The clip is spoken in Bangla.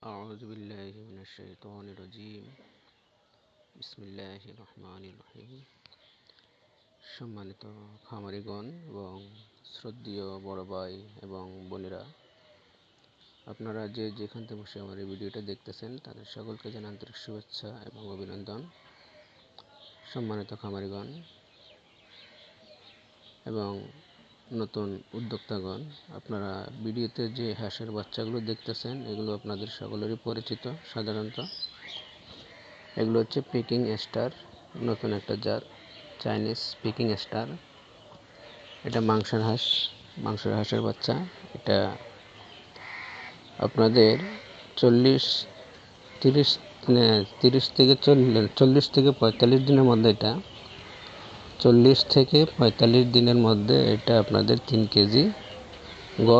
أعوذ بالله من الشيطان الرجيم বিসমিল্লাহির রহমানির রহিম। সম্মানিত খামারিগণ এবং শ্রদ্ধেয় বড় ভাই এবং বোনেরা, আপনারা যেখান থেকে বসে আমার এই ভিডিওটা দেখতেছেন তাদের সকলকে জানাই আন্তরিক শুভেচ্ছা এবং অভিনন্দন। সম্মানিত খামারিগণ এবং নতুন উদ্যোক্তাগণ, আপনারা ভিডিওতে যে হাঁসের বাচ্চাগুলো দেখতেছেন এগুলো আপনাদের সকলেরই পরিচিত। সাধারণত এগুলো হচ্ছে পিকিং স্টার, নতুন একটা জাত চাইনিজ পিকিং স্টার। এটা মাংসের হাঁসের বাচ্চা। এটা আপনাদের 30 থেকে 45 দিনের মধ্যে, এটা 40 থেকে 45 দিনের মধ্যে এটা আপনাদের 3 কেজি